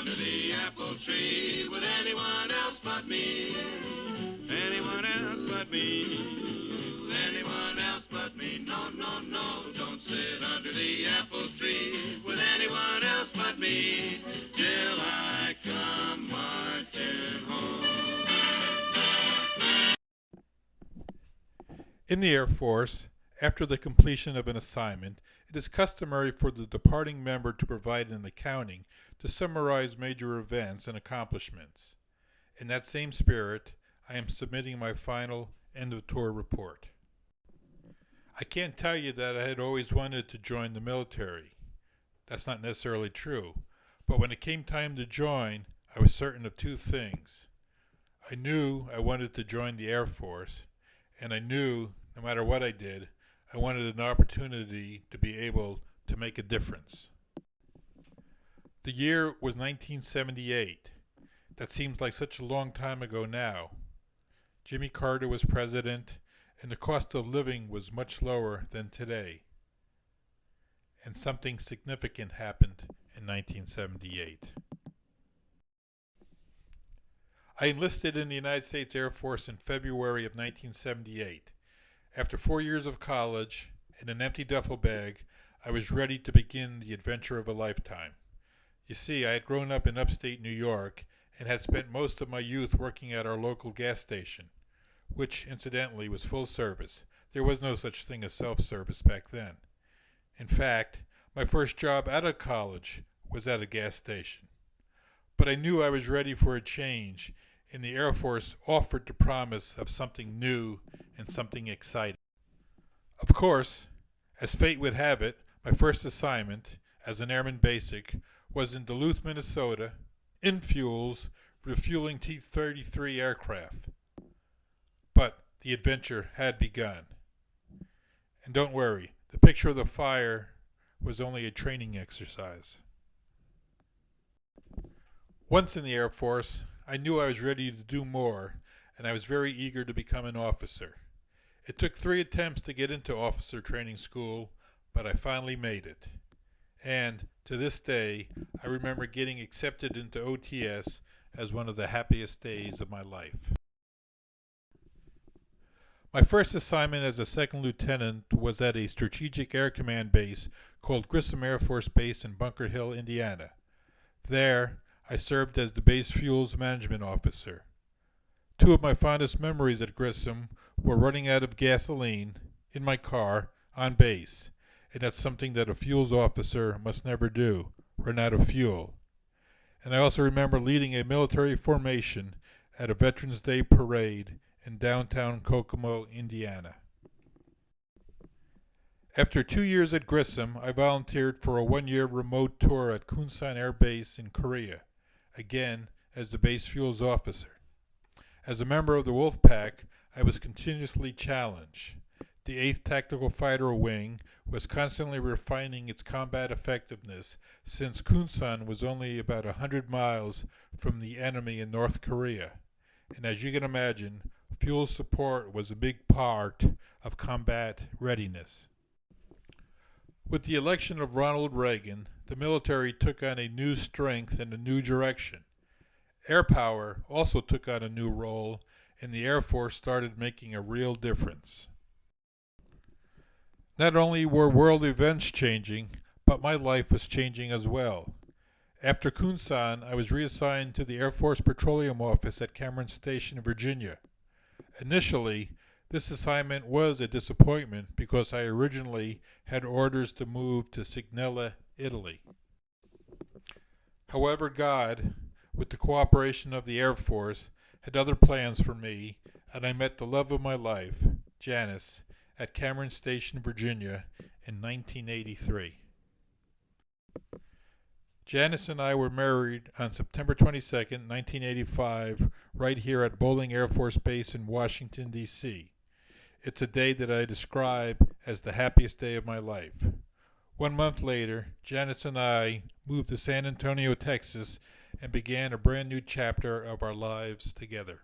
under the apple tree with anyone else but me. Anyone else but me. With anyone else but me. No, no, no, don't sit under the apple tree with anyone else but me till I come marching home. In the Air Force, after the completion of an assignment, it is customary for the departing member to provide an accounting to summarize major events and accomplishments. In that same spirit, I am submitting my final end-of-tour report. I can't tell you that I had always wanted to join the military. That's not necessarily true. But when it came time to join, I was certain of two things. I knew I wanted to join the Air Force, and I knew, no matter what I did, I wanted an opportunity to be able to make a difference. The year was 1978. That seems like such a long time ago now. Jimmy Carter was president, and the cost of living was much lower than today. And something significant happened in 1978. I enlisted in the United States Air Force in February of 1978. After 4 years of college and an empty duffel bag, I was ready to begin the adventure of a lifetime. You see, I had grown up in upstate New York and had spent most of my youth working at our local gas station, which incidentally was full service. There was no such thing as self-service back then. In fact, my first job out of college was at a gas station. But I knew I was ready for a change, and the Air Force offered the promise of something new and something exciting. Of course, as fate would have it, my first assignment, as an airman basic, was in Duluth, Minnesota, in fuels, refueling T-33 aircraft. But the adventure had begun. And don't worry, the picture of the fire was only a training exercise. Once in the Air Force, I knew I was ready to do more, and I was very eager to become an officer. It took 3 attempts to get into officer training school, but I finally made it. And to this day, I remember getting accepted into OTS as one of the happiest days of my life. My first assignment as a second lieutenant was at a Strategic Air Command base called Gibson Air Force Base in Bunker Hill, Indiana. There, I served as the base fuels management officer. 2 of my fondest memories at Grissom were running out of gasoline in my car on base, and that's something that a fuels officer must never do, run out of fuel. And I also remember leading a military formation at a Veterans Day parade in downtown Kokomo, Indiana. After 2 years at Grissom, I volunteered for a 1-year remote tour at Kunsan Air Base in Korea, again as the base fuels officer. As a member of the Wolf Pack, I was continuously challenged. The 8th Tactical Fighter Wing was constantly refining its combat effectiveness since Kunsan was only about 100 miles from the enemy in North Korea. And as you can imagine, fuel support was a big part of combat readiness. With the election of Ronald Reagan, the military took on a new strength and a new direction. Air power also took on a new role, and the Air Force started making a real difference. Not only were world events changing, but my life was changing as well. After Kunsan, I was reassigned to the Air Force Petroleum Office at Cameron Station, Virginia. Initially, this assignment was a disappointment because I originally had orders to move to Signella, Italy. However, God, with the cooperation of the Air Force, had other plans for me, and I met the love of my life, Janice, at Cameron Station, Virginia in 1983. Janice and I were married on September 22, 1985, right here at Bolling Air Force Base in Washington, D.C. It's a day that I describe as the happiest day of my life. 1 month later, Janice and I moved to San Antonio, Texas, and began a brand new chapter of our lives together.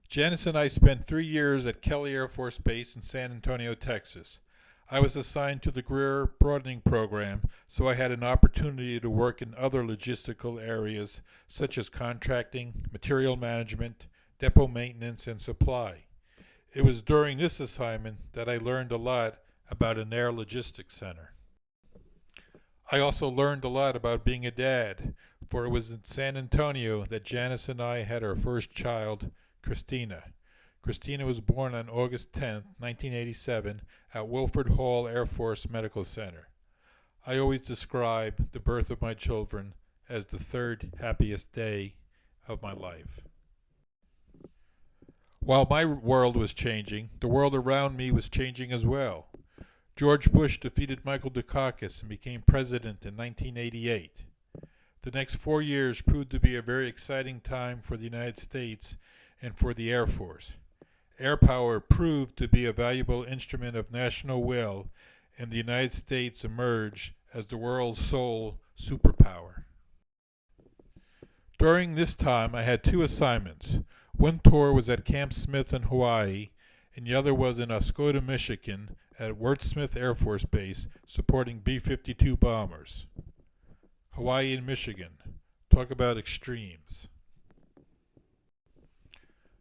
Janice and I spent 3 years at Kelly Air Force Base in San Antonio, Texas. I was assigned to the career broadening program, so I had an opportunity to work in other logistical areas such as contracting, material management, depot maintenance, and supply. It was during this assignment that I learned a lot about an air logistics center. I also learned a lot about being a dad, for it was in San Antonio that Janice and I had our first child, Christina. Christina was born on August 10, 1987, at Wilford Hall Air Force Medical Center. I always describe the birth of my children as the third happiest day of my life. While my world was changing, the world around me was changing as well. George Bush defeated Michael Dukakis and became president in 1988. The next 4 years proved to be a very exciting time for the United States and for the Air Force. Air power proved to be a valuable instrument of national will, and the United States emerged as the world's sole superpower. During this time, I had two assignments. One tour was at Camp Smith in Hawaii, and the other was in Oscoda, Michigan, at Wirt Smith Air Force Base, supporting B-52 bombers. Hawaii and Michigan. Talk about extremes.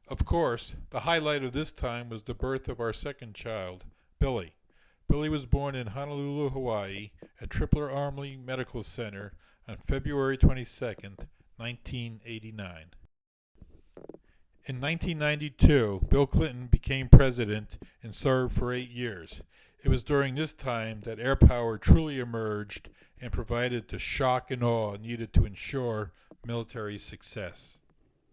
Of course, the highlight of this time was the birth of our second child, Billy. Billy was born in Honolulu, Hawaii, at Tripler Army Medical Center on February 22nd, 1989. In 1992, Bill Clinton became president and served for 8 years. It was during this time that air power truly emerged and provided the shock and awe needed to ensure military success.